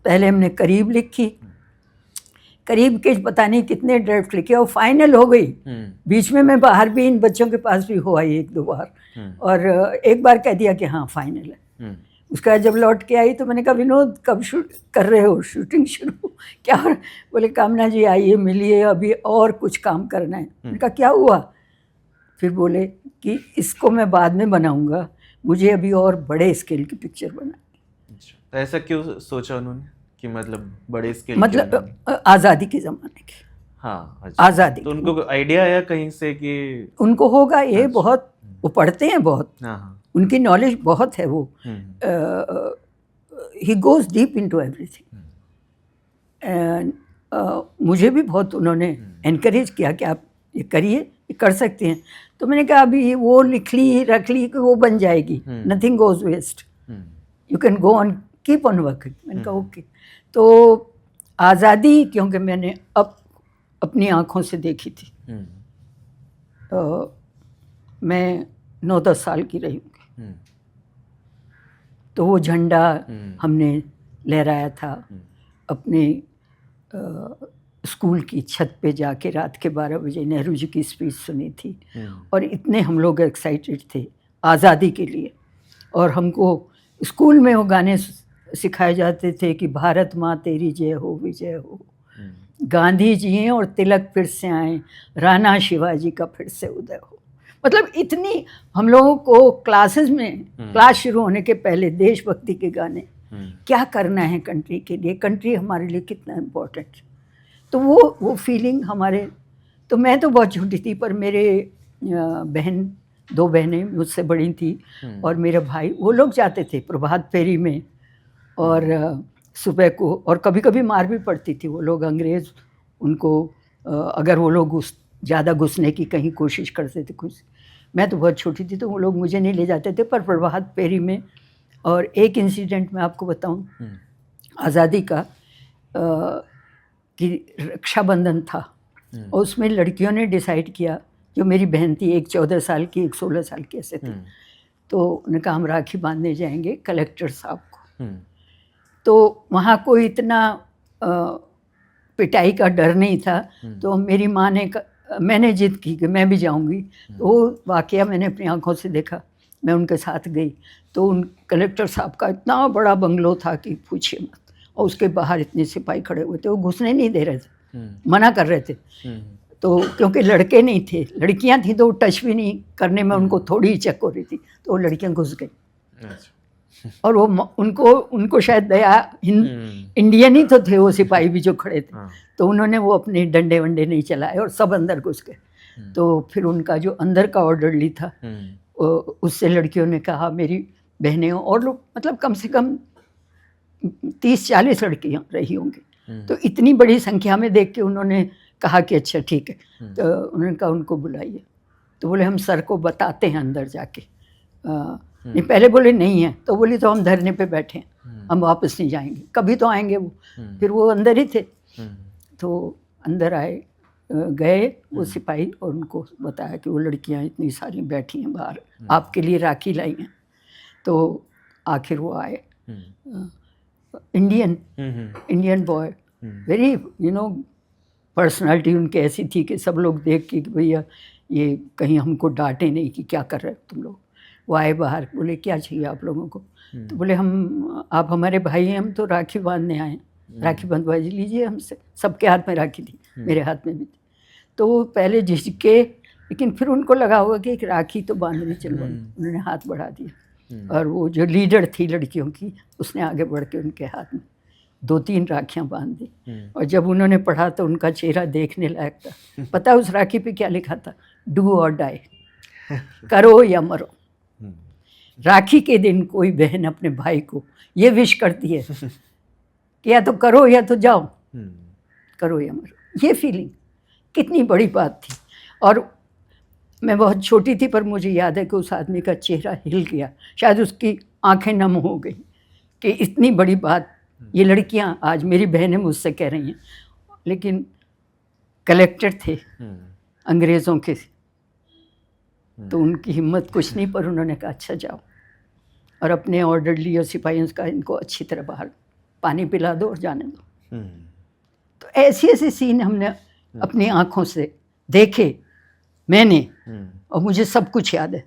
पहले हमने करीब लिखी, करीब के पता नहीं कितने ड्राफ्ट लिखे और फाइनल हो गई। बीच में मैं बाहर भी इन बच्चों के पास भी हो आई 1-2 बार, और एक बार कह दिया कि हाँ फाइनल है। उसके बाद जब लौट के आई तो मैंने कहा विनोद कब शूट कर रहे हो, शूटिंग शुरू क्या? बोले कामना जी आइए मिलिए, अभी और कुछ काम करना है। मैंने कहा क्या हुआ? फिर बोले कि इसको मैं बाद में बनाऊंगा, मुझे अभी और बड़े स्केल की पिक्चर बनानी। तो ऐसा क्यों सोचा उन्होंने कि मतलब बड़े स्केल मतलब आज़ादी के ज़माने के। हाँ, अच्छा। आज़ादी तो उनको आइडिया आया कहीं से कि उनको होगा ये, बहुत वो पढ़ते हैं बहुत, उनकी नॉलेज बहुत है, वो he goes deep into everything. And मुझे भी बहुत उन्होंने एनकरेज किया कि आप ये करिए, ये कर सकते हैं। तो मैंने कहा अभी वो लिख ली रख ली कि वो बन जाएगी, nothing goes waste, you can go on keep on working. मैंने कहा ओके। तो आज़ादी क्योंकि मैंने अब अपनी आँखों से देखी थी, मैं 9-10 साल की रही हूँगी, तो वो झंडा हमने लहराया था अपने स्कूल की छत पे जाके, रात के 12 बजे नेहरू जी की स्पीच सुनी थी, और इतने हम लोग एक्साइटेड थे आज़ादी के लिए। और हमको स्कूल में वो गाने सिखाए जाते थे कि भारत माँ तेरी जय हो विजय हो, गांधी जी और तिलक फिर से आए, राणा शिवाजी का फिर से उदय हो। मतलब इतनी हम लोगों को क्लासेस में, क्लास शुरू होने के पहले देशभक्ति के गाने, क्या करना है कंट्री के लिए, कंट्री हमारे लिए कितना इम्पोर्टेंट। तो वो फीलिंग हमारे, तो मैं तो बहुत छोटी थी, पर मेरे बहन 2 बहनें मुझसे बड़ी थी और मेरा भाई, वो लोग जाते थे प्रभात फेरी में, और सुबह को, और कभी कभी मार भी पड़ती थी। वो लोग अंग्रेज़ उनको अगर वो लोग ज़्यादा घुसने की कहीं कोशिश करते थे कुछ, मैं तो बहुत छोटी थी तो वो लोग मुझे नहीं ले जाते थे, पर प्रभात फेरी में। और एक इंसिडेंट मैं आपको बताऊं आज़ादी का, कि रक्षाबंधन था और उसमें लड़कियों ने डिसाइड किया, जो मेरी बहन थी, एक 14 साल की, एक 16 साल की ऐसे थी, तो उन्होंने कहा हम राखी बांधने जाएंगे कलेक्टर साहब को। तो वहाँ कोई इतना पिटाई का डर नहीं था, तो मेरी माँ ने मैंने जिद की कि मैं भी जाऊँगी। तो वो वाकया मैंने अपनी आंखों से देखा, मैं उनके साथ गई। तो उन कलेक्टर साहब का इतना बड़ा बंगलो था कि पूछिए मत, और उसके बाहर इतने सिपाही खड़े हुए थे, वो घुसने नहीं दे रहे थे, मना कर रहे थे। तो क्योंकि लड़के नहीं थे, लड़कियां थी तो टच भी नहीं करने में उनको थोड़ी हिचक हो रही थी, तो वो लड़कियां घुस गई। और वो उनको शायद दया, इंडियन ही तो थे वो सिपाही भी जो खड़े थे, तो उन्होंने वो अपने डंडे वंडे नहीं चलाए और सब अंदर घुस गए। तो फिर उनका जो अंदर का ऑर्डरली था, उससे लड़कियों ने कहा, मेरी बहनें और लोग, मतलब कम से कम 30-40 लड़कियां रही होंगी, तो इतनी बड़ी संख्या में देख के उन्होंने कहा कि अच्छा ठीक है। तो उन्होंने कहा उनको बुलाइए। तो बोले हम सर को बताते हैं अंदर जाके। नहीं, पहले बोले नहीं है, तो बोली तो हम धरने पे बैठे हैं, हम वापस नहीं जाएंगे, कभी तो आएंगे वो। फिर वो अंदर ही थे, तो अंदर आए, गए वो सिपाही, और उनको बताया कि वो लड़कियां इतनी सारी बैठी हैं बाहर, आपके लिए राखी लाई हैं। तो आखिर वो आए, इंडियन बॉय, वेरी पर्सनालिटी उनकी ऐसी थी कि सब लोग देख के कि भैया ये कहीं हमको डांटे नहीं कि क्या कर रहे हो तुम लोग। वो आए बाहर, बोले क्या चाहिए आप लोगों को? तो बोले आप हमारे भाई हैं, हम तो राखी बांधने आए, राखी बंधवा लीजिए हमसे। सबके हाथ में राखी थी, मेरे हाथ में भी थी। तो वो पहले झिझके, लेकिन फिर उनको लगा होगा कि एक राखी तो बांधनी चलो, उन्होंने हाथ बढ़ा दिया, और वो जो लीडर थी लड़कियों की, उसने आगे बढ़ के उनके हाथ में 2-3 राखियाँ बांध दी। और जब उन्होंने पढ़ा तो उनका चेहरा देखने लायक था। पता उस राखी पे क्या लिखा था? डू और डाई, करो या मरो। राखी के दिन कोई बहन अपने भाई को ये विश करती है कि या तो करो या तो जाओ, करो या मरो। ये फीलिंग कितनी बड़ी बात थी। और मैं बहुत छोटी थी, पर मुझे याद है कि उस आदमी का चेहरा हिल गया, शायद उसकी आंखें नम हो गई कि इतनी बड़ी बात ये लड़कियां आज मेरी बहनें मुझसे कह रही हैं। लेकिन कलेक्टर थे अंग्रेज़ों के, तो उनकी हिम्मत कुछ नहीं, पर उन्होंने कहा अच्छा जाओ, और अपने ऑर्डरली और सिपाहियों का इनको अच्छी तरह बाहर पानी पिला दो और जाने दो। तो ऐसी ऐसी सीन हमने अपनी आंखों से देखे मैंने, और मुझे सब कुछ याद है।